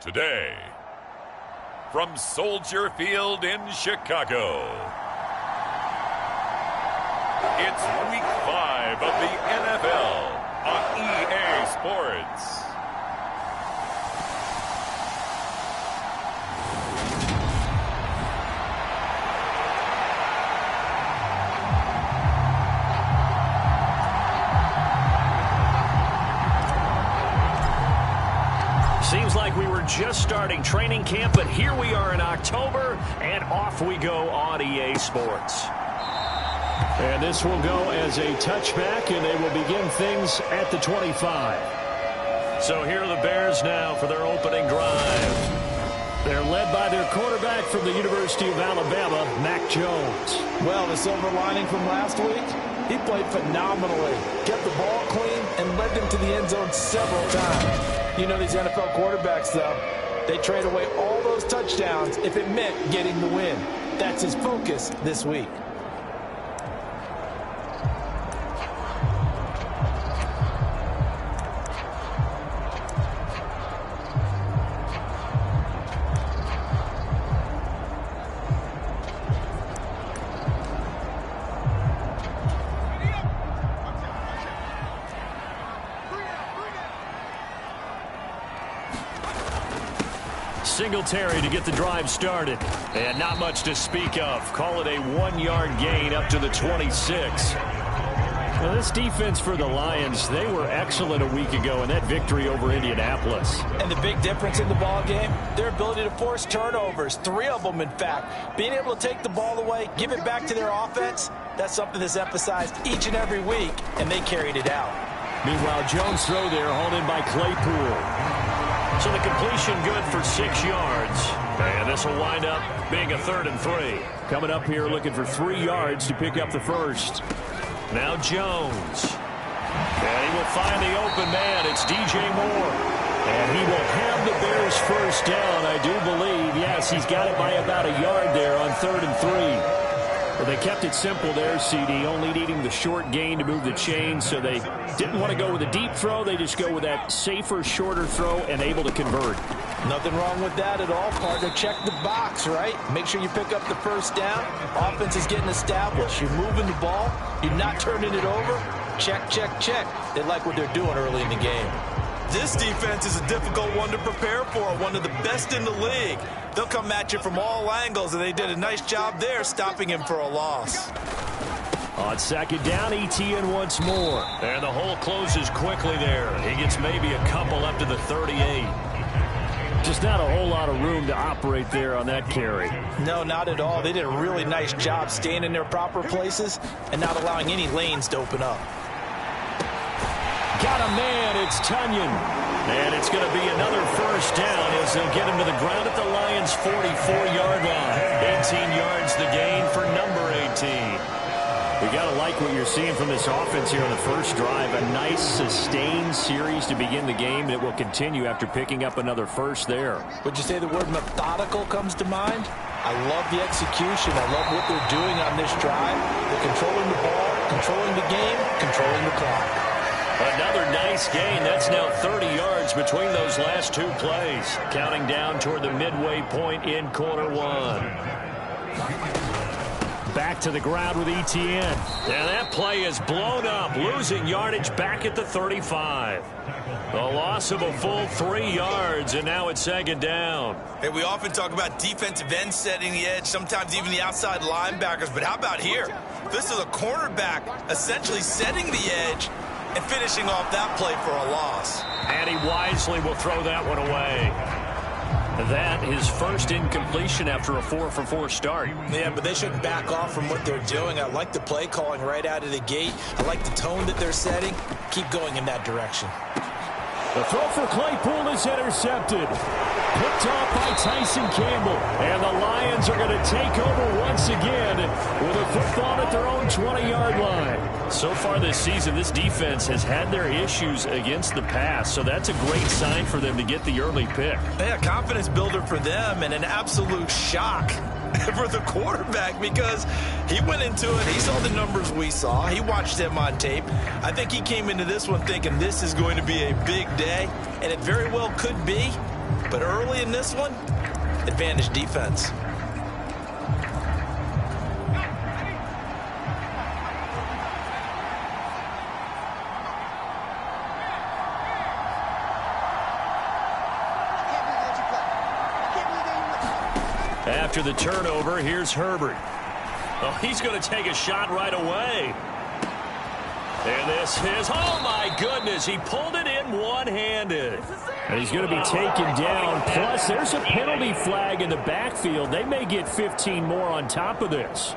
Today, from Soldier Field in Chicago, it's Week 5 of the NFL on EA Sports. Seems like we were just starting training camp, but here we are in October, and off we go on EA Sports. And this will go as a touchback, and they will begin things at the 25. So here are the Bears now for their opening drive. They're led by their quarterback from the University of Alabama, Mac Jones. Well, the silver lining from last week, he played phenomenally. Kept the ball clean and led them to the end zone several times. You know these NFL quarterbacks, though, they trade away all those touchdowns if it meant getting the win. That's his focus this week. Singletary to get the drive started. And not much to speak of. Call it a 1-yard gain up to the 26. Well, this defense for the Lions, they were excellent a week ago in that victory over Indianapolis. And the big difference in the ball game, their ability to force turnovers, 3 of them in fact. Being able to take the ball away, give it back to their offense, that's something that's emphasized each and every week, and they carried it out. Meanwhile, Jones' throw there hauled in by Claypool. So the completion good for 6 yards. And this will wind up being a 3rd and 3. Coming up here looking for 3 yards to pick up the first. Now Jones. And he will find the open man. It's DJ Moore. And he will have the Bears first down, I do believe. Yes, he's got it by about a yard there on 3rd and 3. Well, they kept it simple there, CD, only needing the short gain to move the chain, so they didn't want to go with a deep throw. They just go with that safer, shorter throw and able to convert. Nothing wrong with that at all, partner. Check the box, right? Make sure you pick up the first down. Offense is getting established. You're moving the ball. You're not turning it over. Check, check, check. They like what they're doing early in the game. This defense is a difficult one to prepare for, one of the best in the league. They'll come at you from all angles, and they did a nice job there stopping him for a loss. On 2nd down, Etienne once more. And the hole closes quickly there. He gets maybe a couple up to the 38. Just not a whole lot of room to operate there on that carry. No, not at all. They did a really nice job staying in their proper places and not allowing any lanes to open up. Got a man, it's Tunyon. And it's going to be another first down as they'll get him to the ground at the Lions' 44-yard line. 18 yards the gain for number 18. We got to like what you're seeing from this offense here on the first drive. A nice, sustained series to begin the game that will continue after picking up another first there. Would you say the word methodical comes to mind? I love the execution. I love what they're doing on this drive. They're controlling the ball, controlling the game, controlling the clock. Another nice gain. That's now 30 yards between those last 2 plays. Counting down toward the midway point in quarter 1. Back to the ground with Etienne. And that play is blown up, losing yardage back at the 35. A loss of a full 3 yards, and now it's 2nd down. Hey, we often talk about defensive ends setting the edge, sometimes even the outside linebackers, but how about here? This is a cornerback essentially setting the edge and finishing off that play for a loss. And he wisely will throw that one away. That his first incompletion after a 4-for-4 start. Yeah, but they shouldn't back off from what they're doing. I like the play calling right out of the gate. I like the tone that they're setting. Keep going in that direction. The throw for Claypool is intercepted. Picked off by Tyson Campbell. And the Lions are going to take over once again with a football at their own 20-yard line. So far this season, this defense has had their issues against the pass, so that's a great sign for them to get the early pick. Yeah, confidence builder for them and an absolute shock for the quarterback because he went into it. He saw the numbers we saw. He watched them on tape. I think he came into this one thinking this is going to be a big day, and it very well could be. But early in this one, advantage defense. After the turnover, here's Herbert. Oh, he's going to take a shot right away. And this is, oh my goodness, he pulled it in one-handed. And he's going to be taken down. Plus, there's a penalty flag in the backfield. They may get 15 more on top of this.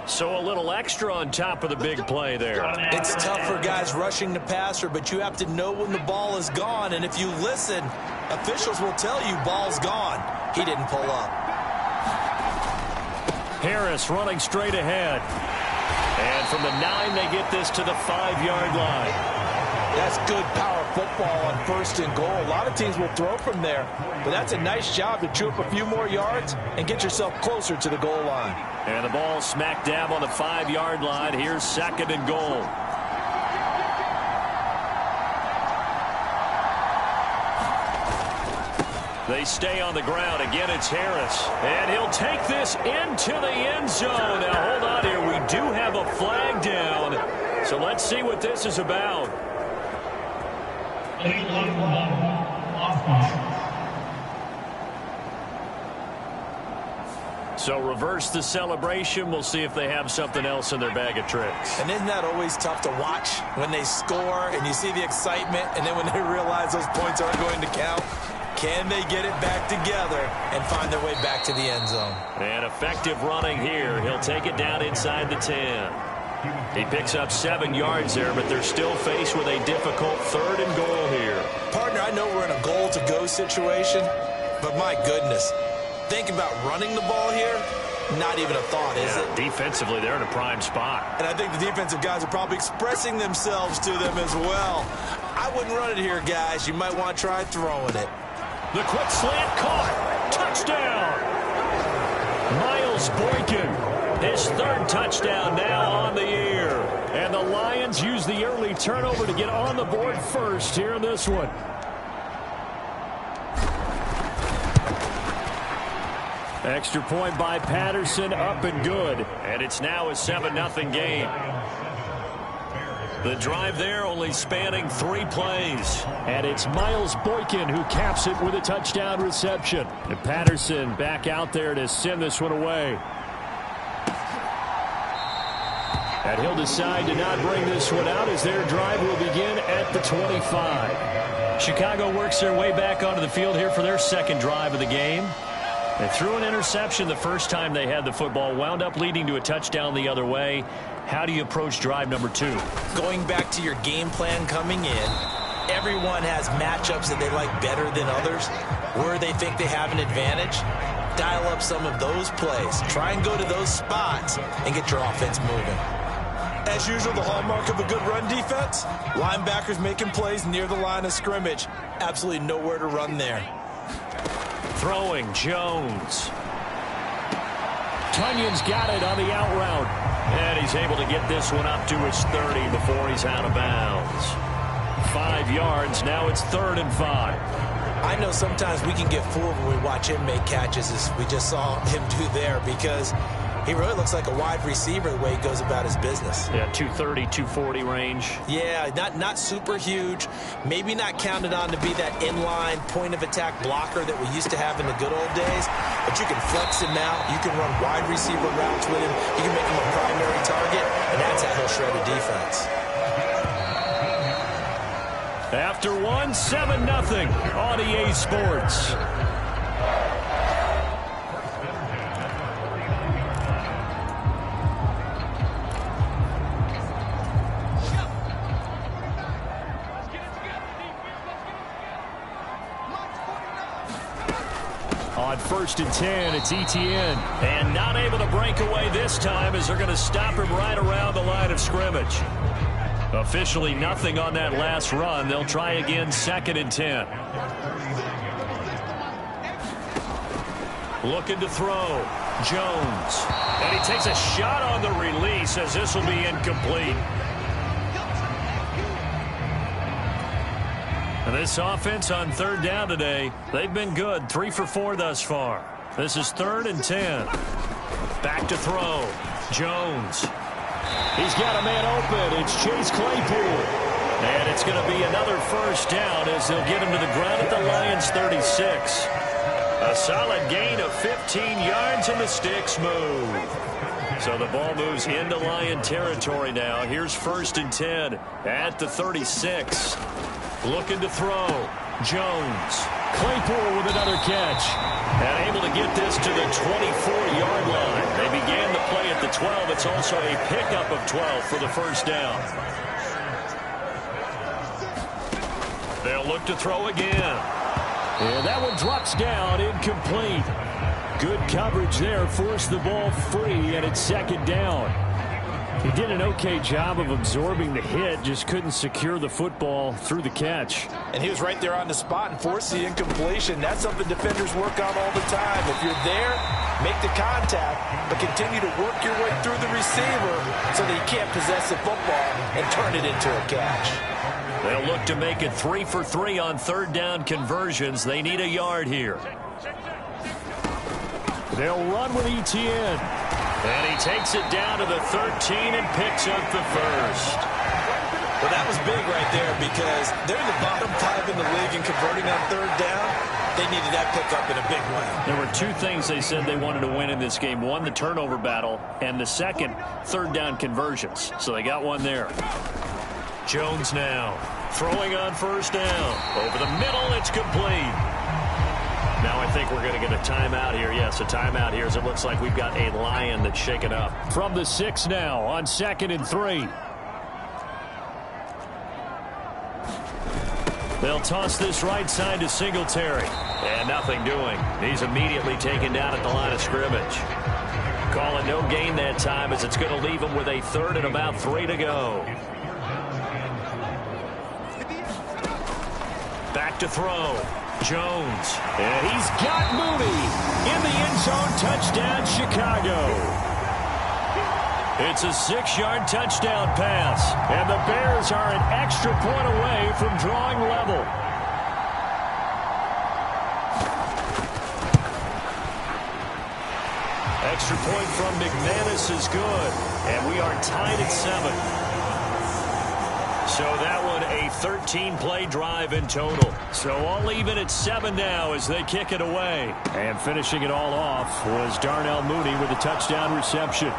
So a little extra on top of the big play there. It's tough for guys rushing the passer, but you have to know when the ball is gone. And if you listen, officials will tell you ball's gone. He didn't pull up. Harris running straight ahead. And from the 9, they get this to the 5-yard line. That's good power football on 1st and goal. A lot of teams will throw from there, but that's a nice job to chew up a few more yards and get yourself closer to the goal line. And the ball smack dab on the 5-yard line. Here's 2nd and goal. They stay on the ground. Again, it's Harris. And he'll take this into the end zone. Now, hold on here. We do have a flag down. So let's see what this is about. So reverse the celebration. We'll see if they have something else in their bag of tricks. And isn't that always tough to watch when they score and you see the excitement, and then when they realize those points aren't going to count? Can they get it back together and find their way back to the end zone? And effective running here. He'll take it down inside the 10. He picks up 7 yards there, but they're still faced with a difficult 3rd and goal here. Partner, I know we're in a goal-to-go situation, but my goodness, think about running the ball here. Not even a thought, is it? Defensively, they're in a prime spot. And I think the defensive guys are probably expressing themselves to them as well. I wouldn't run it here, guys. You might want to try throwing it. The quick slant caught. Touchdown. Miles Boykin, his 3rd touchdown now on the year. And the Lions use the early turnover to get on the board first here in this one. Extra point by Patterson, up and good. And it's now a 7-0 game. The drive there only spanning 3 plays. And it's Miles Boykin who caps it with a touchdown reception. And Patterson back out there to send this one away. And he'll decide to not bring this one out as their drive will begin at the 25. Chicago works their way back onto the field here for their 2nd drive of the game. They threw an interception the first time they had the football, wound up leading to a touchdown the other way. How do you approach drive number 2? Going back to your game plan coming in, everyone has matchups that they like better than others, where they think they have an advantage. Dial up some of those plays. Try and go to those spots and get your offense moving. As usual, the hallmark of a good run defense, linebackers making plays near the line of scrimmage. Absolutely nowhere to run there. Throwing, Jones. Tunyon's got it on the out route. And he's able to get this one up to his 30 before he's out of bounds. 5 yards, now it's 3rd and 5. I know sometimes we can get fooled when we watch him make catches, as we just saw him do there, because he really looks like a wide receiver the way he goes about his business. Yeah, 230, 240 range. Yeah, not super huge. Maybe not counted on to be that inline point-of-attack blocker that we used to have in the good old days. But you can flex him out. You can run wide receiver routes with him. You can make him a primary target, and that's how he'll shred a defense. After 1, 7-0 on EA Sports. On 1st and 10, it's Etienne. And not able to break away this time as they're going to stop him right around the line of scrimmage. Officially nothing on that last run. They'll try again 2nd and 10. Looking to throw. Jones. And he takes a shot on the release as this will be incomplete. This offense on third down today, they've been good. 3 for 4 thus far. This is 3rd and 10. Back to throw. Jones. He's got a man open. It's Chase Claypool. And it's going to be another first down as they'll get him to the ground at the Lions 36. A solid gain of 15 yards and the sticks move. So the ball moves into Lion territory now. Here's 1st and 10 at the 36. Looking to throw. Jones. Claypool with another catch. And able to get this to the 24-yard line. They began the play at the 12. It's also a pickup of 12 for the first down. They'll look to throw again. And that one drops down, incomplete. Good coverage there, forced the ball free, and it's 2nd down. He did an okay job of absorbing the hit, just couldn't secure the football through the catch. And he was right there on the spot and forced the incompletion. That's something defenders work on all the time. If you're there, make the contact, but continue to work your way through the receiver so that he can't possess the football and turn it into a catch. They'll look to make it 3 for 3 on 3rd down conversions. They need a yard here. They'll run with Etienne. And he takes it down to the 13 and picks up the first. Well, that was big right there because they're the bottom 5 in the league in converting on 3rd down. They needed that pickup in a big way. There were 2 things they said they wanted to win in this game. One, the turnover battle, and the second, 3rd down conversions. So they got one there. Jones now throwing on 1st down. Over the middle, it's complete. Now I think we're going to get a timeout here. Yes, a timeout here as it looks like we've got a Lion that's shaken up. From the 6 now on 2nd and 3. They'll toss this right side to Singletary. And nothing doing. He's immediately taken down at the line of scrimmage. Calling no gain that time as it's going to leave him with a 3rd and about 3 to go. Back to throw. Jones. And he's got Mooney in the end zone. Touchdown, Chicago. It's a 6-yard touchdown pass. And the Bears are an extra point away from drawing level. Extra point from McManus is good. And we are tied at 7. So that one a 13-play drive in total. So all even at 7 now as they kick it away. And finishing it all off was Darnell Mooney with a touchdown reception.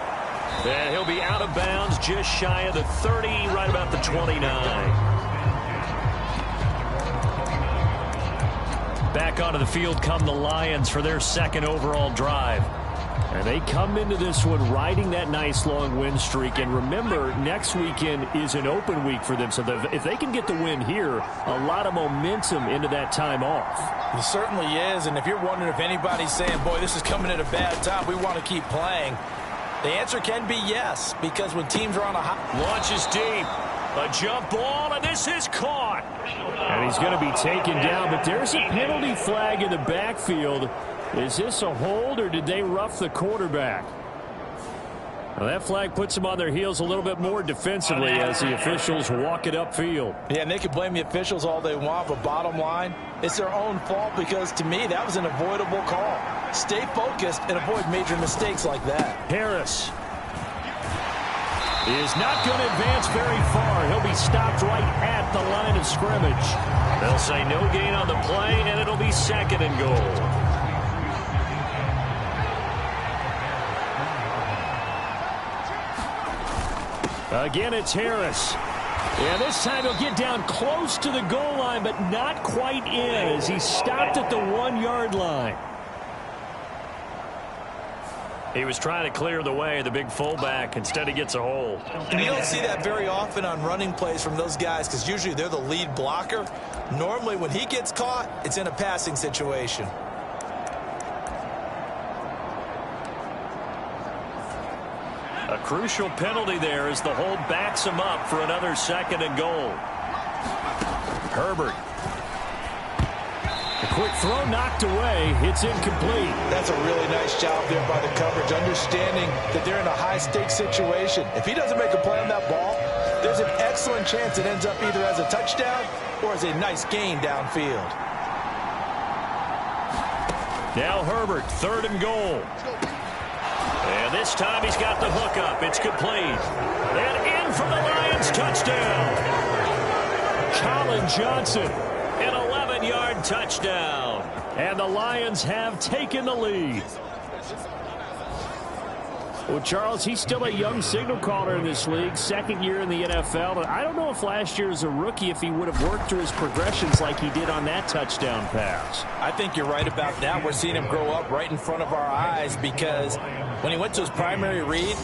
And he'll be out of bounds just shy of the 30, right about the 29. Back onto the field come the Lions for their 2nd overall drive. And they come into this one riding that nice long win streak. And remember, next weekend is an open week for them. So if they can get the win here, a lot of momentum into that time off. It certainly is. And if you're wondering if anybody's saying, boy, this is coming at a bad time, we want to keep playing, the answer can be yes. Because when teams are on a hot... Launches deep. A jump ball, and this is caught. And he's going to be taken down. But there's a penalty flag in the backfield. Is this a hold, or did they rough the quarterback? Well, that flag puts them on their heels a little bit more defensively as the officials walk it upfield. Yeah, and they can blame the officials all they want, but bottom line, it's their own fault because, to me, that was an avoidable call. Stay focused and avoid major mistakes like that. Harris is not going to advance very far. He'll be stopped right at the line of scrimmage. They'll say no gain on the play, and it'll be 2nd and goal. Again, it's Harris. And this time he'll get down close to the goal line, but not quite in as he stopped at the 1-yard line. He was trying to clear the way, the big fullback. Instead, he gets a hold. And you don't see that very often on running plays from those guys because usually they're the lead blocker. Normally, when he gets caught, it's in a passing situation. A crucial penalty there as the hold backs him up for another 2nd and goal. Herbert. A quick throw knocked away. It's incomplete. That's a really nice job there by the coverage, understanding that they're in a high-stakes situation. If he doesn't make a play on that ball, there's an excellent chance it ends up either as a touchdown or as a nice gain downfield. Now Herbert, 3rd and goal. And this time he's got the hook up. It's complete. And in for the Lions, touchdown. Colin Johnson, an 11-yard touchdown. And the Lions have taken the lead. Well, Charles, he's still a young signal caller in this league, 2nd year in the NFL. And I don't know if last year as a rookie, if he would have worked through his progressions like he did on that touchdown pass. I think you're right about that. We're seeing him grow up right in front of our eyes because when he went to his primary read,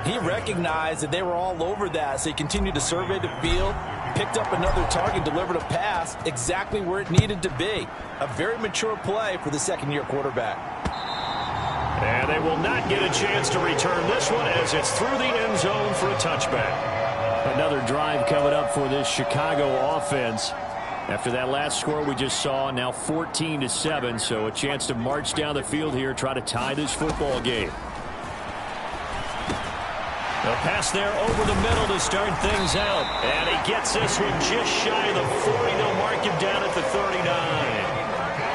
he recognized that they were all over that. So he continued to survey the field, picked up another target, delivered a pass exactly where it needed to be. A very mature play for the 2nd-year quarterback. And they will not get a chance to return this one as it's through the end zone for a touchback. Another drive coming up for this Chicago offense. After that last score we just saw, now 14-7, so a chance to march down the field here, try to tie this football game. A pass there over the middle to start things out. And he gets this one just shy of the 40. They'll mark him down at the 39.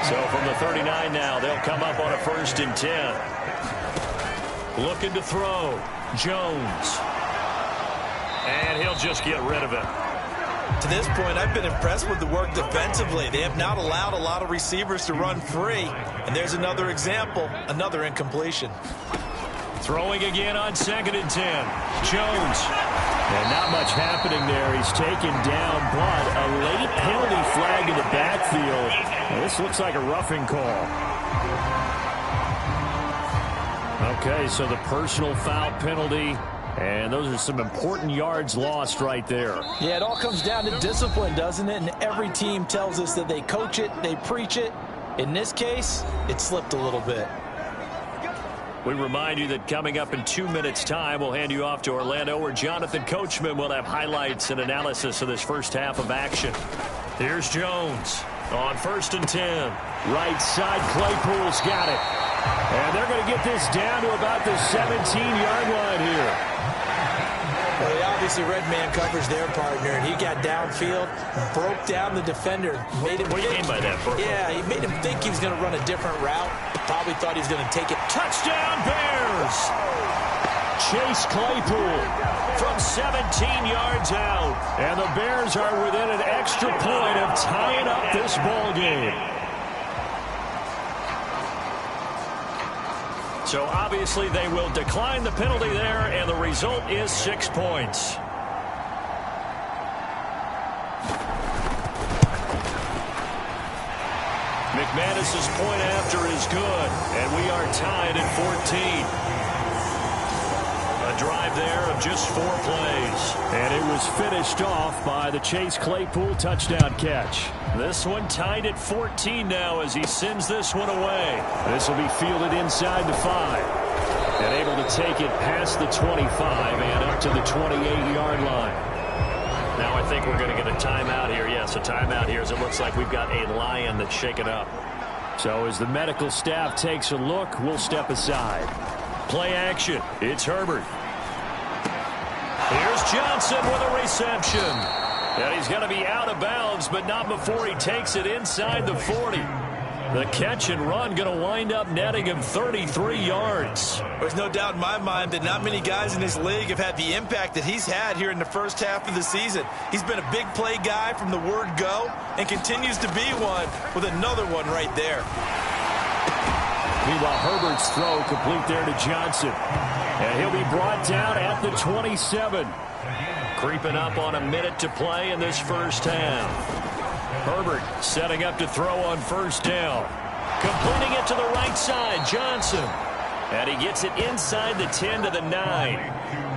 So from the 39 now, they'll come up on a 1st and 10. Looking to throw. Jones. And he'll just get rid of it. To this point, I've been impressed with the work defensively. They have not allowed a lot of receivers to run free. And there's another example, another incompletion. Throwing again on 2nd and 10. Jones. And not much happening there. He's taken down, but a late penalty flag in the backfield. Well, this looks like a roughing call. Okay, so the personal foul penalty, and those are some important yards lost right there. Yeah, it all comes down to discipline, doesn't it? And every team tells us that they coach it, they preach it. In this case, it slipped a little bit. We remind you that coming up in 2 minutes' time, we'll hand you off to Orlando, where Jonathan Coachman will have highlights and analysis of this first half of action. Here's Jones on 1st and 10. Right side, Claypool's got it. And they're going to get this down to about the 17-yard line here. Well, he obviously read man coverage their partner, and he got downfield, broke down the defender. What do you mean by that, Burke? Yeah, he made him think he was going to run a different route. Probably thought he was going to take it. Touchdown, Bears! Chase Claypool from 17 yards out. And the Bears are within an extra point of tying up this ball game. So obviously they will decline the penalty there, and the result is 6 points. McManus's point after is good, and we are tied at 14. A drive there of just 4 plays. And it was finished off by the Chase Claypool touchdown catch. This one tied at 14 now as he sends this one away. This will be fielded inside the 5. And able to take it past the 25 and up to the 28-yard line. Now I think we're going to get a timeout here. Yes, a timeout here as it looks like we've got a Lion that's shaken up. So as the medical staff takes a look, we'll step aside. Play action. It's Herbert. Here's Johnson with a reception. And he's going to be out of bounds, but not before he takes it inside the 40. The catch and run going to wind up netting him 33 yards. There's no doubt in my mind that not many guys in this league have had the impact that he's had here in the first half of the season. He's been a big play guy from the word go and continues to be one with another one right there. Meanwhile, Herbert's throw complete there to Johnson. And he'll be brought down at the 27. Creeping up on a minute to play in this first half. Herbert setting up to throw on 1st down. Completing it to the right side, Johnson. And he gets it inside the 10 to the 9.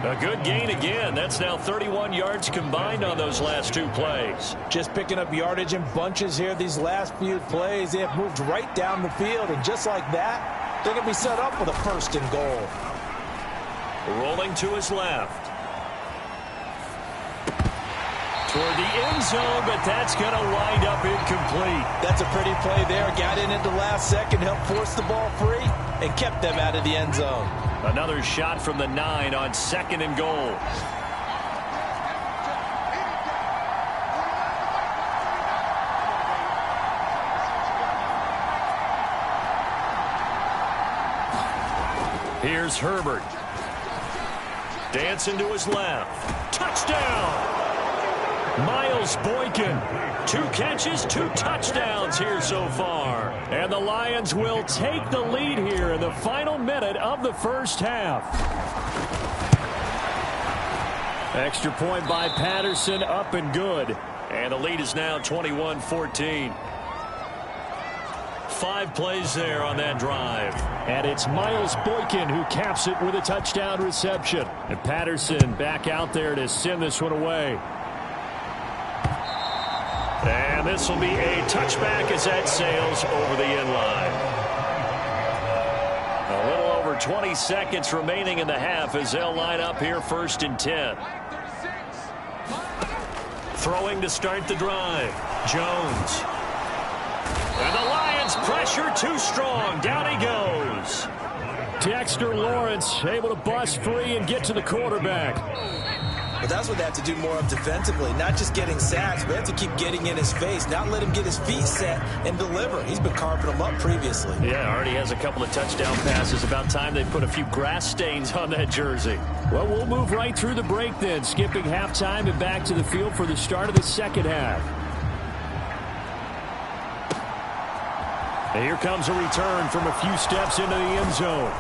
A good gain again. That's now 31 yards combined on those last 2 plays. Just picking up yardage in bunches here these last few plays. They have moved right down the field, and just like that, they're going to be set up with a 1st and goal. Rolling to his left. Toward the end zone, but that's going to wind up incomplete. That's a pretty play there. Got in at the last second, helped force the ball free, and kept them out of the end zone. Another shot from the 9 on 2nd and goal. Here's Herbert. Dancing to his left. Touchdown! Miles Boykin. 2 catches, 2 touchdowns here so far. And the Lions will take the lead here in the final minute of the first half. Extra point by Patterson, up and good. And the lead is now 21-14. 5 plays there on that drive. And it's Miles Boykin who caps it with a touchdown reception. And Patterson back out there to send this one away. And this will be a touchback as that sails over the end line. A little over 20 seconds remaining in the half as they'll line up here 1st and 10. Throwing to start the drive. Jones. And the Lions pressure too strong. Down he goes. Dexter Lawrence able to bust free and get to the quarterback. But that's what they have to do more of defensively. Not just getting sacks, but they have to keep getting in his face. Not let him get his feet set and deliver. He's been carving them up previously. Yeah, already has a couple of touchdown passes. About time they put a few grass stains on that jersey. Well, we'll move right through the break then. Skipping halftime and back to the field for the start of the second half. And here comes a return from a few steps into the end zone.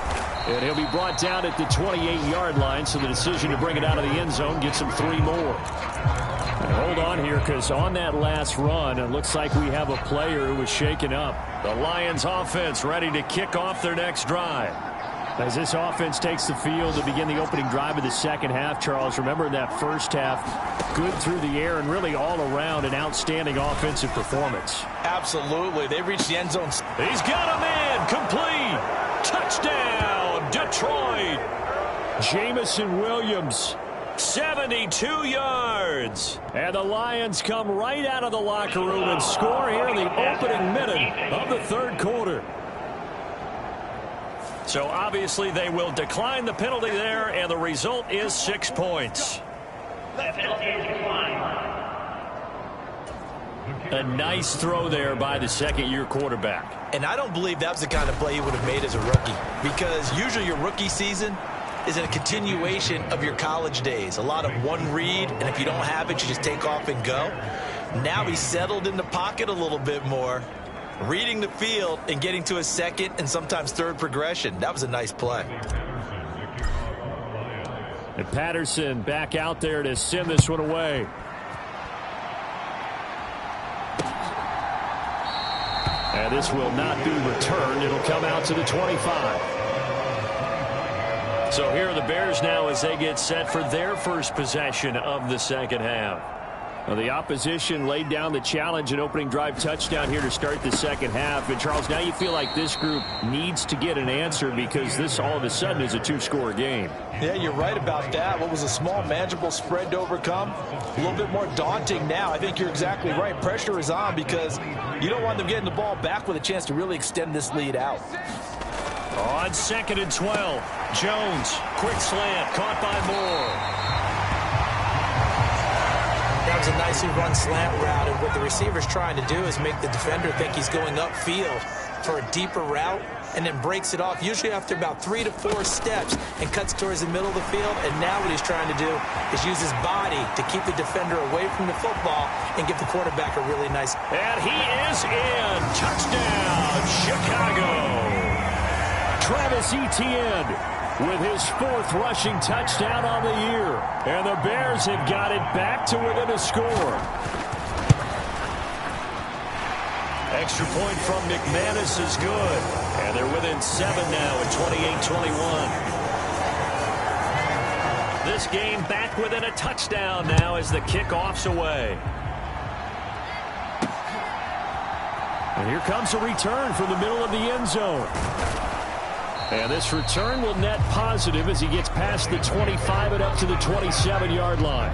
And he'll be brought down at the 28-yard line, so the decision to bring it out of the end zone gets him 3 more. And hold on here, because on that last run, it looks like we have a player who was shaken up. The Lions offense ready to kick off their next drive. As this offense takes the field to begin the opening drive of the second half, Charles, remember in that first half, good through the air and really all around an outstanding offensive performance. Absolutely. They reached the end zone. He's got a man complete. Touchdown, Detroit. Jamison Williams, 72 yards. And the Lions come right out of the locker room and score here in the opening minute of the third quarter. So obviously they will decline the penalty there, and the result is 6 points. A nice throw there by the second-year quarterback. And I don't believe that was the kind of play he would have made as a rookie, because usually your rookie season is a continuation of your college days. A lot of one read, and if you don't have it, you just take off and go. Now he's settled in the pocket a little bit more, reading the field and getting to a second and sometimes third progression. That was a nice play. And Patterson back out there to send this one away. And this will not be returned. It'll come out to the 25. So here are the Bears now as they get set for their first possession of the second half. Well, the opposition laid down the challenge and opening drive touchdown here to start the second half. And, Charles, now you feel like this group needs to get an answer because this all of a sudden is a 2-score game. Yeah, you're right about that. What was a small, manageable spread to overcome? A little bit more daunting now. I think you're exactly right. Pressure is on because you don't want them getting the ball back with a chance to really extend this lead out. On 2nd and 12, Jones, quick slant, caught by Moore. That was a nicely run slant route, and what the receiver's trying to do is make the defender think he's going upfield for a deeper route and then breaks it off, usually after about 3 to 4 steps, and cuts towards the middle of the field. And now what he's trying to do is use his body to keep the defender away from the football and give the quarterback a really nice. And he is in. Touchdown, Chicago. Travis Etienne with his 4th rushing touchdown on the year. And the Bears have got it back to within a score. Extra point from McManus is good. And they're within 7 now at 28-21. This game back within a touchdown now as the kickoff's away. And here comes a return from the middle of the end zone. And this return will net positive as he gets past the 25 and up to the 27-yard line.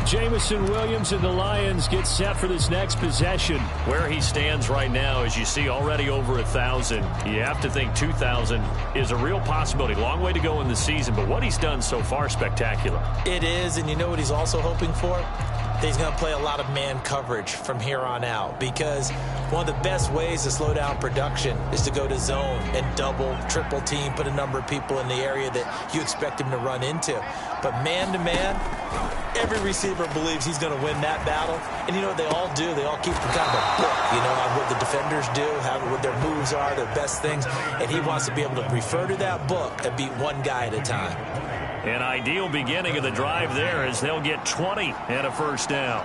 Jamison Williams and the Lions get set for this next possession. Where he stands right now, as you see, already over 1,000. You have to think 2,000 is a real possibility. Long way to go in the season, but what he's done so far, spectacular. It is, and you know what he's also hoping for? that he's going to play a lot of man coverage from here on out, because one of the best ways to slow down production is to go to zone and double, triple team, put a number of people in the area that you expect him to run into. But man-to-man, every receiver believes he's going to win that battle. And you know what they all do? They all keep kind of a book, you know, on what the defenders do, what their moves are, their best things. And he wants to be able to refer to that book and beat one guy at a time. An ideal beginning of the drive there as they'll get 20 and a first down.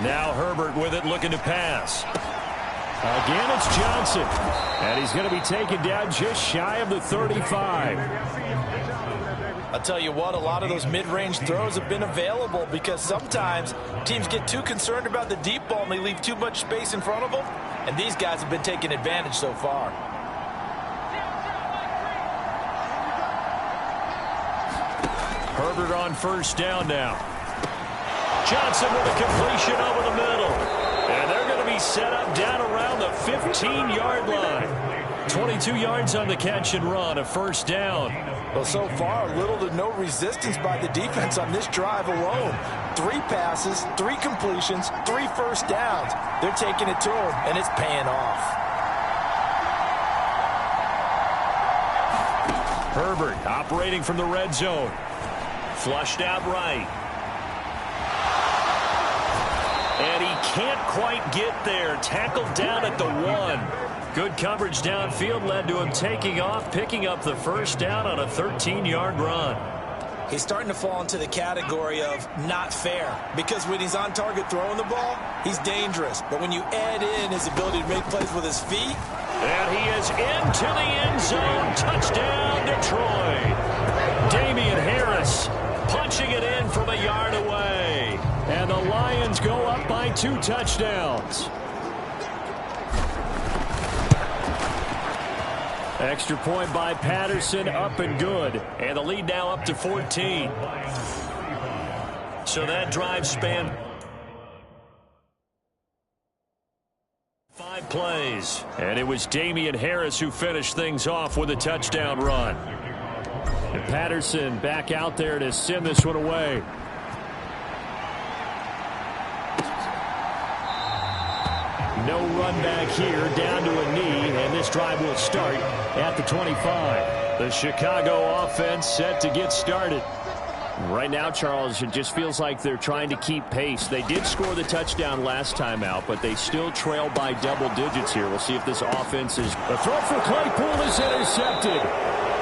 Now Herbert with it, looking to pass. Again, it's Johnson. And he's going to be taken down just shy of the 35. I'll tell you what, a lot of those mid-range throws have been available because sometimes teams get too concerned about the deep ball and they leave too much space in front of them. And these guys have been taking advantage so far. Herbert on first down now. Johnson with a completion over the middle. And they're going to be set up down around the 15-yard line. 22 yards on the catch and run, a first down. Well, so far, little to no resistance by the defense on this drive alone. 3 passes, 3 completions, 3 first downs. They're taking it to him, and it's paying off. Herbert operating from the red zone. Flushed out right. And he can't quite get there. Tackled down at the 1. Good coverage downfield led to him taking off, picking up the first down on a 13-yard run. He's starting to fall into the category of not fair, because when he's on target throwing the ball, he's dangerous. But when you add in his ability to make plays with his feet. And he is into the end zone. Touchdown, Detroit. Damian Harris punching it in from a yard away. And the Lions go up by 2 touchdowns. Extra point by Patterson, up and good. And the lead now up to 14. So that drive span 5 plays. And it was Damian Harris who finished things off with a touchdown run. And Patterson back out there to send this one away. No run back here, down to a knee, and this drive will start at the 25. The Chicago offense set to get started. Right now, Charles, it just feels like they're trying to keep pace. They did score the touchdown last time out, but they still trail by double digits here. We'll see if this offense is... The throw for Claypool is intercepted.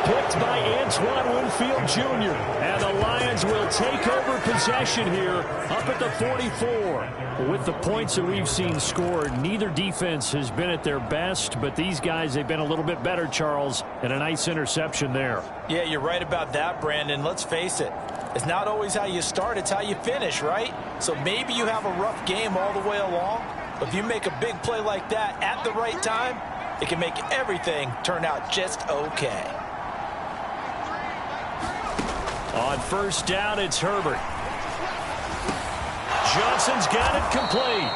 Picked by Antoine Winfield Jr. And the Lions will take over possession here up at the 44. With the points that we've seen scored, neither defense has been at their best, but these guys, they've been a little bit better, Charles, and a nice interception there. Yeah, you're right about that, Brandon. Let's face it. It's not always how you start, it's how you finish, right? So maybe you have a rough game all the way along, but if you make a big play like that at the right time, it can make everything turn out just okay. On first down, it's Herbert. Johnson's got it complete.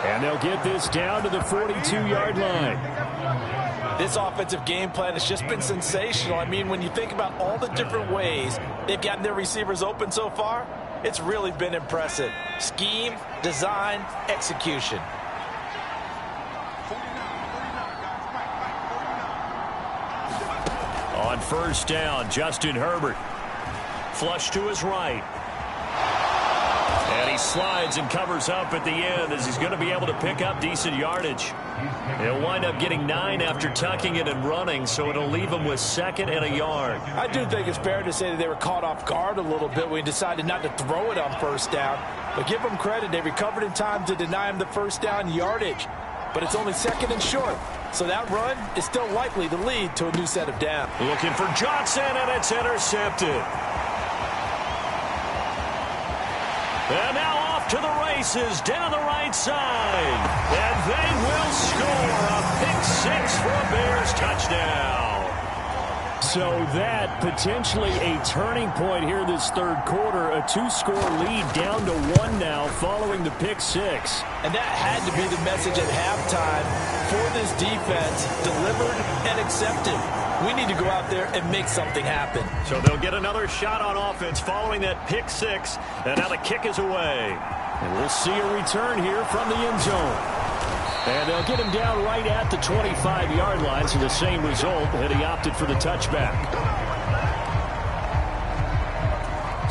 And they'll get this down to the 42-yard line. This offensive game plan has just been sensational. I mean, when you think about all the different ways they've gotten their receivers open so far, it's really been impressive. Scheme, design, execution. On first down, Justin Herbert. Flush to his right. And he slides and covers up at the end as he's going to be able to pick up decent yardage. He'll wind up getting 9 after tucking it and running, so it'll leave him with 2nd and a yard. I do think it's fair to say that they were caught off guard a little bit when he decided not to throw it on first down. But give them credit, they recovered in time to deny him the first down yardage. But it's only 2nd and short. So that run is still likely to lead to a new set of downs. Looking for Johnson, and it's intercepted. And now off to the races down the right side. And they will score a pick 6 for a Bears touchdown. So that potentially a turning point here this third quarter. A 2-score lead down to 1 now following the pick six. And that had to be the message at halftime for this defense. Delivered and accepted. We need to go out there and make something happen. So they'll get another shot on offense following that pick six. And now the kick is away. And we'll see a return here from the end zone. And they'll get him down right at the 25-yard line, so the same result, and he opted for the touchback.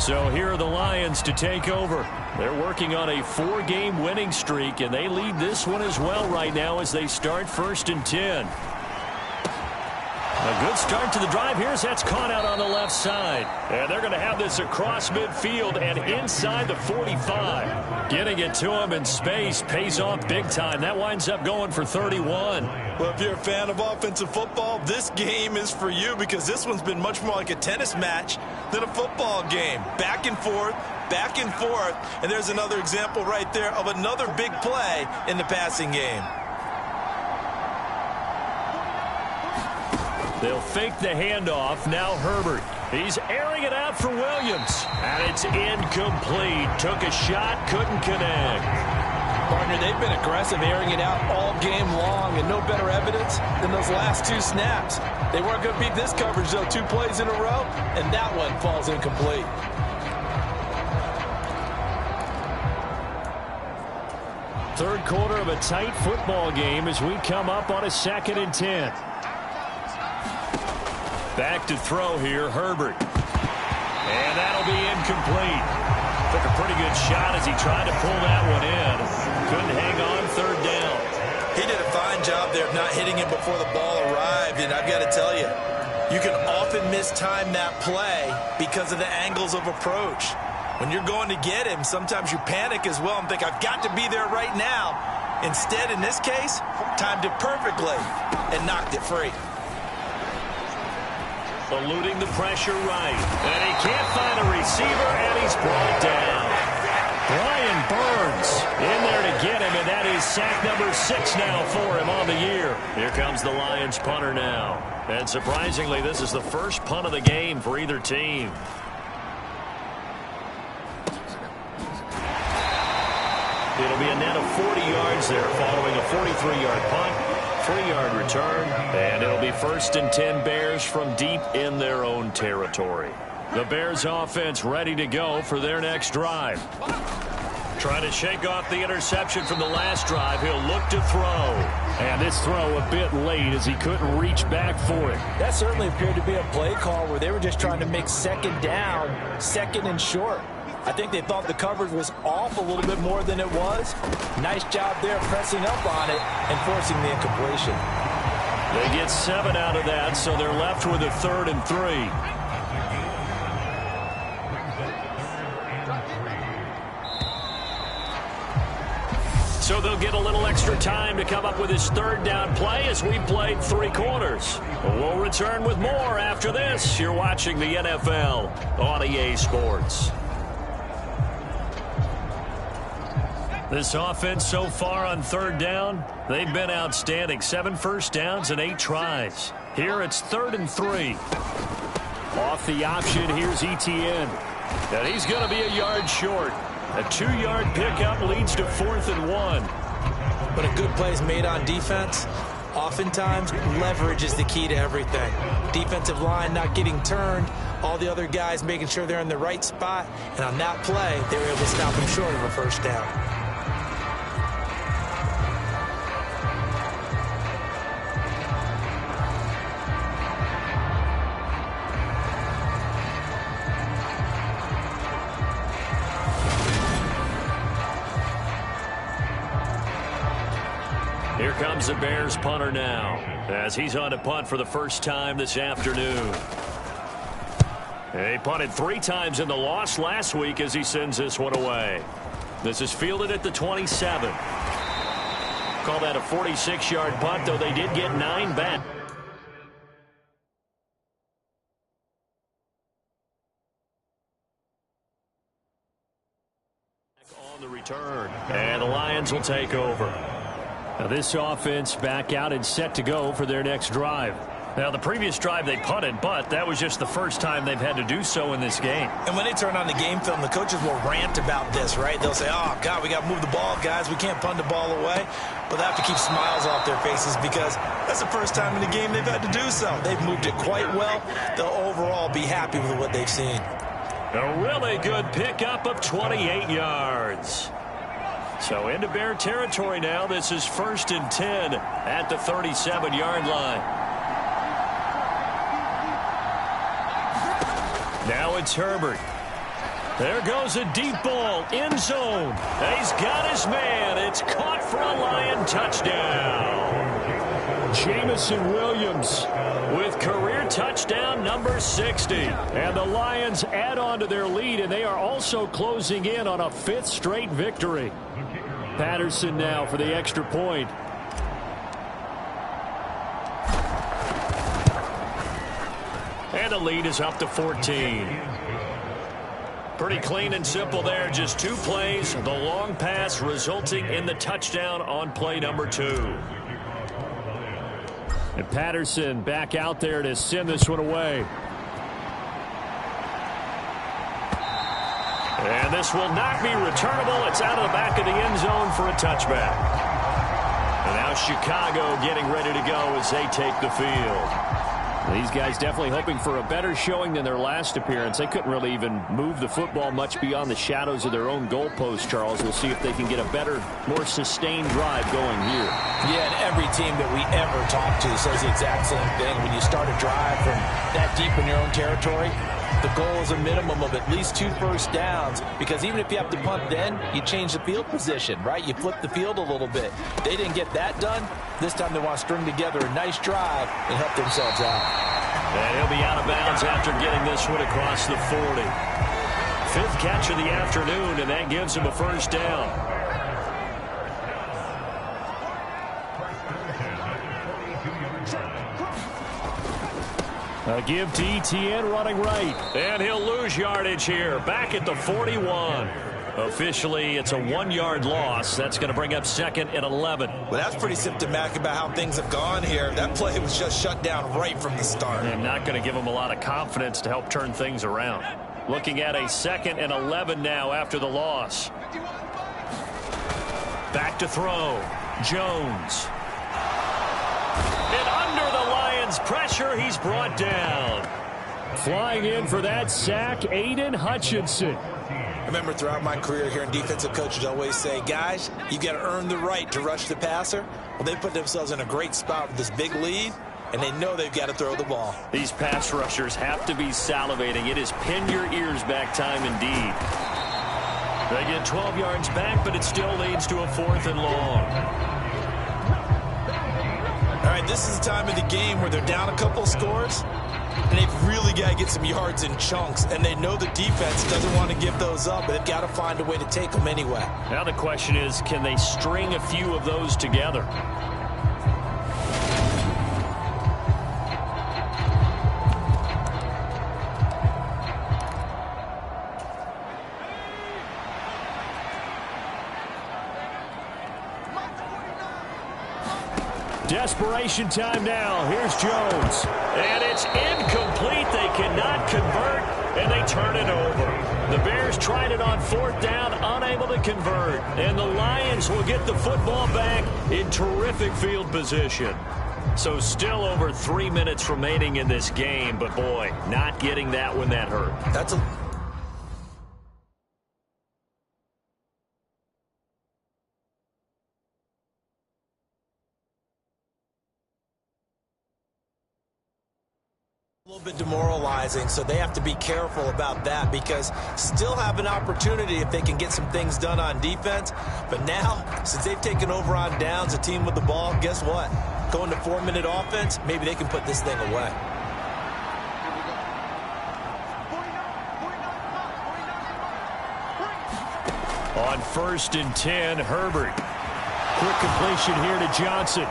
So here are the Lions to take over. They're working on a 4-game winning streak, and they lead this one as well right now as they start 1st and 10. A good start to the drive. Here's that's caught out on the left side. And they're going to have this across midfield and inside the 45. Getting it to him in space pays off big time. That winds up going for 31. Well, if you're a fan of offensive football, this game is for you because this one's been much more like a tennis match than a football game. Back and forth, and there's another example right there of another big play in the passing game. They'll fake the handoff. Now Herbert. He's airing it out for Williams. And it's incomplete. Took a shot, couldn't connect. Partner, they've been aggressive airing it out all game long, and no better evidence than those last 2 snaps. They weren't going to beat this coverage, though, 2 plays in a row, and that one falls incomplete. Third quarter of a tight football game as we come up on a 2nd and 10. Back to throw here, Herbert. And that'll be incomplete. Took a pretty good shot as he tried to pull that one in. Couldn't hang on 3rd down. He did a fine job there of not hitting it before the ball arrived, and I've got to tell you, you can often mistime that play because of the angles of approach. When you're going to get him, sometimes you panic as well and think, I've got to be there right now. Instead, in this case, timed it perfectly and knocked it free. Eluding the pressure right. And he can't find a receiver, and he's brought down. Brian Burns in there to get him, and that is sack number 6 now for him on the year. Here comes the Lions punter now. And surprisingly, this is the first punt of the game for either team. It'll be a net of 40 yards there following a 43-yard punt. 3-yard return, and it'll be 1st and 10 Bears from deep in their own territory. The Bears offense ready to go for their next drive. Trying to shake off the interception from the last drive. He'll look to throw. And this throw a bit late as he couldn't reach back for it. That certainly appeared to be a play call where they were just trying to make 2nd down, 2nd and short. I think they thought the coverage was off a little bit more than it was. Nice job there pressing up on it and forcing the incompletion. They get 7 out of that, so they're left with a 3rd and 3. So they'll get a little extra time to come up with his 3rd down play as we've played 3 quarters. We'll return with more after this. You're watching the NFL on EA Sports. This offense so far on 3rd down, they've been outstanding. 7 first downs and 8 tries. Here it's 3rd and 3. Off the option, here's Etienne. And he's going to be a yard short. A 2-yard pickup leads to 4th and 1. But a good play is made on defense. Oftentimes, leverage is the key to everything. Defensive line not getting turned. All the other guys making sure they're in the right spot. And on that play, they were able to stop him short of a 1st down. Here comes the Bears punter now as he's on to punt for the first time this afternoon. He punted 3 times in the loss last week as he sends this one away. This is fielded at the 27. Call that a 46-yard punt, though they did get 9 back. On the return, and the Lions will take over. Now this offense back out and set to go for their next drive. Now, the previous drive they punted, but that was just the first time they've had to do so in this game. And when they turn on the game film, the coaches will rant about this, right? They'll say, oh, God, we got to move the ball, guys. We can't punt the ball away. But they have to keep smiles off their faces because that's the first time in the game they've had to do so. They've moved it quite well. They'll overall be happy with what they've seen. A really good pickup of 28 yards. So into Bear territory now. This is 1st and 10 at the 37-yard line. Now it's Herbert. There goes a deep ball, end zone. He's got his man. It's caught for a Lion touchdown. Jameson Williams with career touchdown number 60. And the Lions add on to their lead, and they are also closing in on a 5th straight victory. Patterson now for the extra point. And the lead is up to 14. Pretty clean and simple there. Just 2 plays. The long pass resulting in the touchdown on play number 2. And Patterson back out there to send this one away. And this will not be returnable. It's out of the back of the end zone for a touchback. And now Chicago getting ready to go as they take the field. These guys definitely hoping for a better showing than their last appearance. They couldn't really even move the football much beyond the shadows of their own goalpost, Charles. We'll see if they can get a better, more sustained drive going here. Yeah, and every team that we ever talk to says the exact same thing. When you start a drive from that deep in your own territory, the goal is a minimum of at least 2 first downs, because even if you have to punt then, you change the field position, right? You flip the field a little bit. They didn't get that done. This time they want to string together a nice drive and help themselves out. And he'll be out of bounds after getting this one across the 40. 5th catch of the afternoon, and that gives him a first down. A give to Etienne running right. And he'll lose yardage here. Back at the 41. Officially, it's a 1-yard loss. That's going to bring up 2nd and 11. Well, that's pretty symptomatic about how things have gone here. That play was just shut down right from the start. And not going to give them a lot of confidence to help turn things around. Looking at a 2nd and 11 now after the loss. Back to throw. Jones. And under the Lions' pressure, he's brought down. Flying in for that sack, Aiden Hutchinson. I remember throughout my career here in defensive coaches always say, guys, you got to earn the right to rush the passer. Well, they put themselves in a great spot with this big lead, and they know they've got to throw the ball. These pass rushers have to be salivating. It is pin your ears back time indeed. They get 12 yards back, but it still leads to a 4th and long. All right, this is the time of the game where they're down a couple scores, and they've really got to get some yards in chunks, and they know the defense doesn't want to give those up, but they've got to find a way to take them anyway. Now the question is, can they string a few of those together? Desperation time now. Here's Jones. And it's incomplete. They cannot convert, and they turn it over. The Bears tried it on 4th down, unable to convert. And the Lions will get the football back in terrific field position. So still over 3 minutes remaining in this game, but boy, not getting that one that hurt. That's a little bit demoralizing, so they have to be careful about that, because still have an opportunity if they can get some things done on defense. But now, since they've taken over on downs, a team with the ball, guess what? Going to 4-minute offense, maybe they can put this thing away. On 1st and 10, Herbert. Quick completion here to Johnson.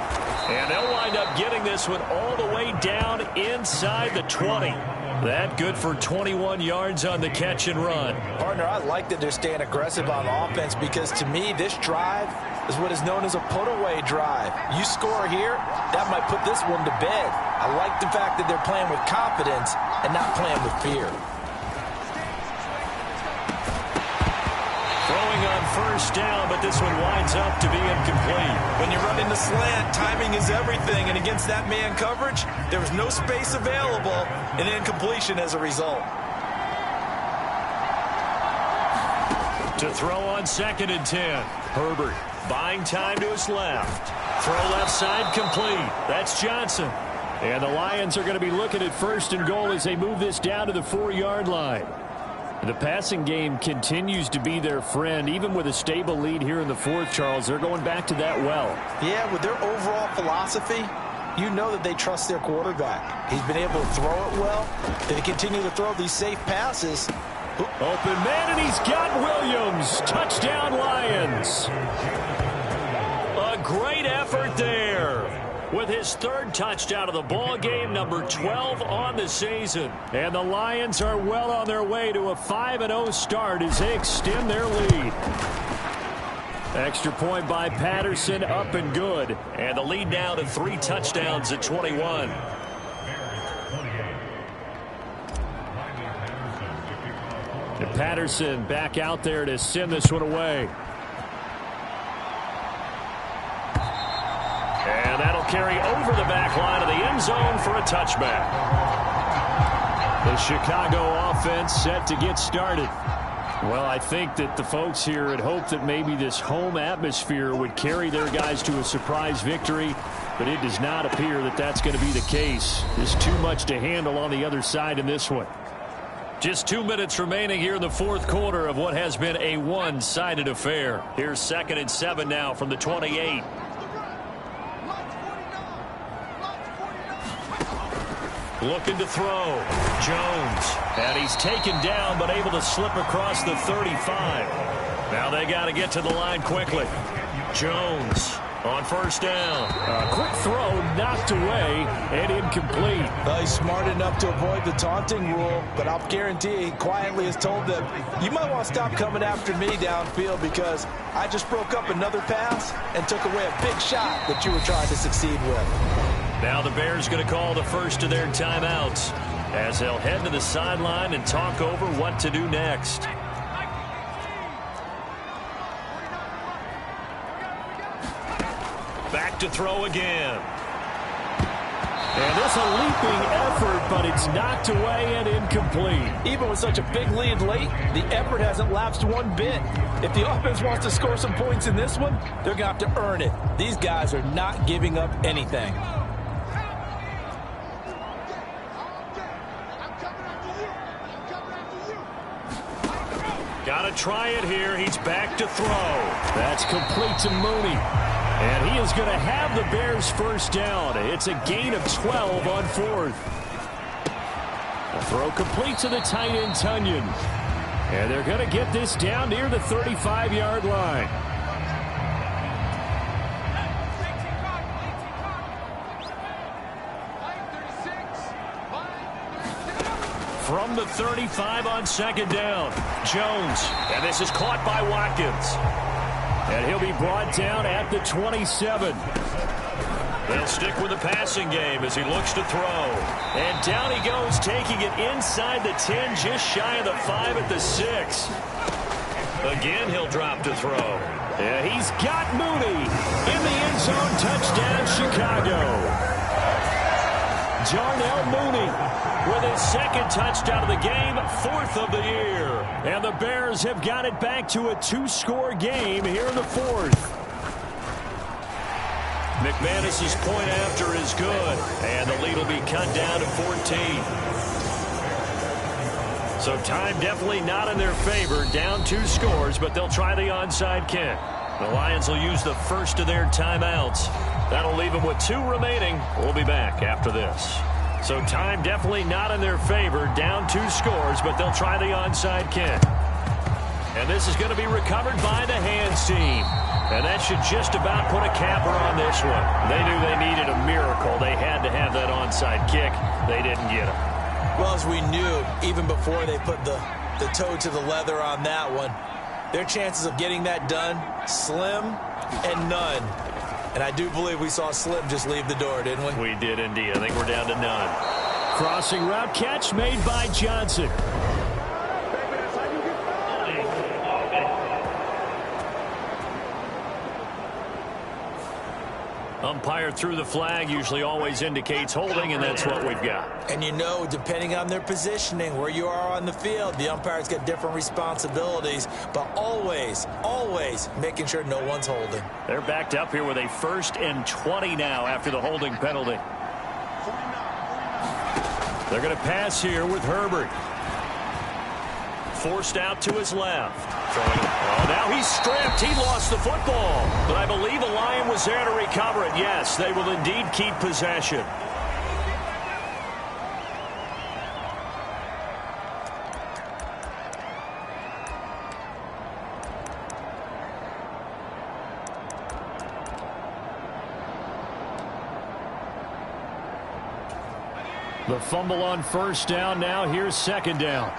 And they'll wind up getting this one all the way down inside the 20. That good for 21 yards on the catch and run. Partner, I like that they're staying aggressive on offense because to me, this drive is what is known as a put-away drive. You score here, that might put this one to bed. I like the fact that they're playing with confidence and not playing with fear. Throwing on first down, but this one winds up to be incomplete. When you're running the slant, timing is everything, and against that man coverage, there was no space available, and incompletion as a result. To throw on 2nd and 10. Herbert buying time to his left. Throw left side complete. That's Johnson. And the Lions are going to be looking at 1st and goal as they move this down to the 4-yard line. The passing game continues to be their friend. Even with a stable lead here in the 4th, Charles, they're going back to that well. Yeah, with their overall philosophy, you know that they trust their quarterback. He's been able to throw it well. They continue to throw these safe passes. Open man, and he's got Williams. Touchdown, Lions. A great effort there. With his 3rd touchdown of the ball game, number 12 on the season. And the Lions are well on their way to a 5-0 start as they extend their lead. Extra point by Patterson, up and good. And the lead now to 3 touchdowns at 21. And Patterson back out there to send this one away. And that'll carry over the back line of the end zone for a touchback. The Chicago offense set to get started. Well, I think that the folks here had hoped that maybe this home atmosphere would carry their guys to a surprise victory, but it does not appear that that's going to be the case. There's too much to handle on the other side in this one. Just 2 minutes remaining here in the 4th quarter of what has been a one-sided affair. Here's 2nd and 7 now from the 28. Looking to throw. Jones. And he's taken down but able to slip across the 35. Now they got to get to the line quickly. Jones on 1st down. A quick throw knocked away and incomplete. Well, he's smart enough to avoid the taunting rule, but I'll guarantee he quietly has told them, you might want to stop coming after me downfield because I just broke up another pass and took away a big shot that you were trying to succeed with. Now the Bears going to call the first of their timeouts as they'll head to the sideline and talk over what to do next. Back to throw again. And this a leaping effort, but it's knocked away and incomplete. Even with such a big lead late, the effort hasn't lapsed one bit. If the offense wants to score some points in this one, they're going to have to earn it. These guys are not giving up anything. Got to try it here. He's back to throw. That's complete to Mooney. And he is going to have the Bears first down. It's a gain of 12 on 4th. A throw complete to the tight end, Tunyon. And they're going to get this down near the 35-yard line. From the 35 on 2nd down, Jones. And this is caught by Watkins. And he'll be brought down at the 27. They'll stick with the passing game as he looks to throw. And down he goes, taking it inside the 10, just shy of the 5 at the 6. Again, he'll drop to throw. Yeah, he's got Mooney in the end zone. Touchdown, Chicago. Darnell Mooney with his 2nd touchdown of the game, 4th of the year. And the Bears have got it back to a 2-score game here in the 4th. McManus's point after is good, and the lead will be cut down to 14. So time definitely not in their favor, down 2 scores, but they'll try the onside kick. The Lions will use the first of their timeouts. That'll leave them with 2 remaining. We'll be back after this. So time definitely not in their favor, down 2 scores, but they'll try the onside kick. And this is going to be recovered by the hands team. And that should just about put a capper on this one. They knew they needed a miracle. They had to have that onside kick. They didn't get it. Well, as we knew, even before they put the toe to the leather on that one, their chances of getting that done, slim and none. And I do believe we saw Slim just leave the door, didn't we? We did indeed. I think we're down to none. Crossing route catch made by Johnson. Umpire threw the flag, usually always indicates holding, and that's what we've got. And you know, depending on their positioning, where you are on the field, the umpire's got different responsibilities, but always, always making sure no one's holding. They're backed up here with a 1st and 20 now after the holding penalty. They're going to pass here with Herbert. Forced out to his left. Oh, now he's stripped. He lost the football. But I believe a Lion was there to recover it. Yes, they will indeed keep possession. The fumble on 1st down. Now here's 2nd down.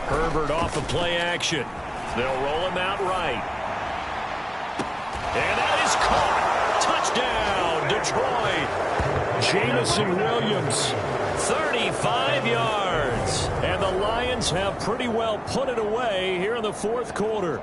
Herbert off of play action. They'll roll him out right. And that is caught. Touchdown, Detroit. Jamison Williams, 35 yards. And the Lions have pretty well put it away here in the 4th quarter.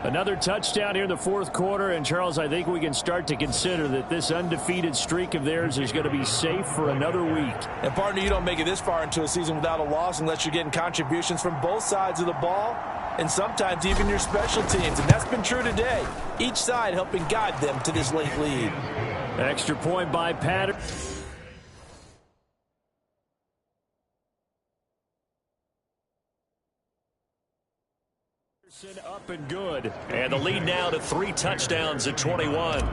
Another touchdown here in the 4th quarter. And, Charles, I think we can start to consider that this undefeated streak of theirs is going to be safe for another week. And, partner, you don't make it this far into a season without a loss unless you're getting contributions from both sides of the ball and sometimes even your special teams. And that's been true today. Each side helping guide them to this late lead. Extra point by Patterson. Up and good. And the lead now to 3 touchdowns at 21.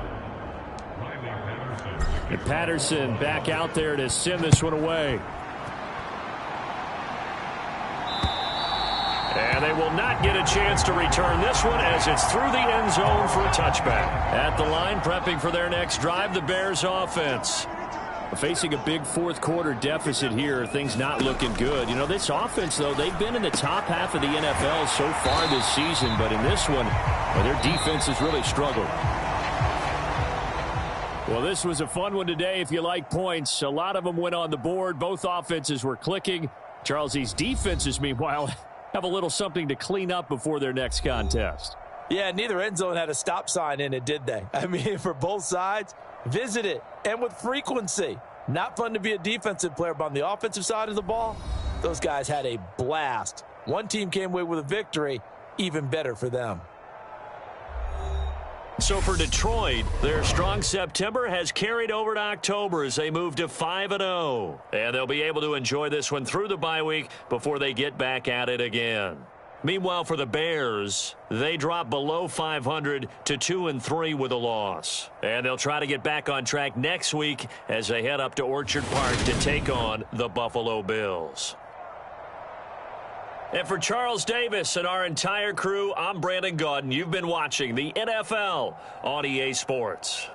And Patterson back out there to send this one away. And they will not get a chance to return this one as it's through the end zone for a touchback. At the line, prepping for their next drive, the Bears offense. Facing a big 4th quarter deficit here, things not looking good. You know, this offense, though, they've been in the top half of the NFL so far this season, but in this one, well, their defense has really struggled. Well, this was a fun one today if you like points. A lot of them went on the board. Both offenses were clicking. Charles, these defenses, meanwhile, have a little something to clean up before their next contest. Yeah, neither end zone had a stop sign in it, did they? I mean, for both sides, visit it, and with frequency. Not fun to be a defensive player, but on the offensive side of the ball, those guys had a blast. One team came away with a victory, even better for them. So for Detroit, their strong September has carried over to October as they move to 5-0. And they'll be able to enjoy this one through the bye week before they get back at it again. Meanwhile, for the Bears, they drop below 500 to 2-3 with a loss. And they'll try to get back on track next week as they head up to Orchard Park to take on the Buffalo Bills. And for Charles Davis and our entire crew, I'm Brandon Gaudin. You've been watching the NFL on EA Sports.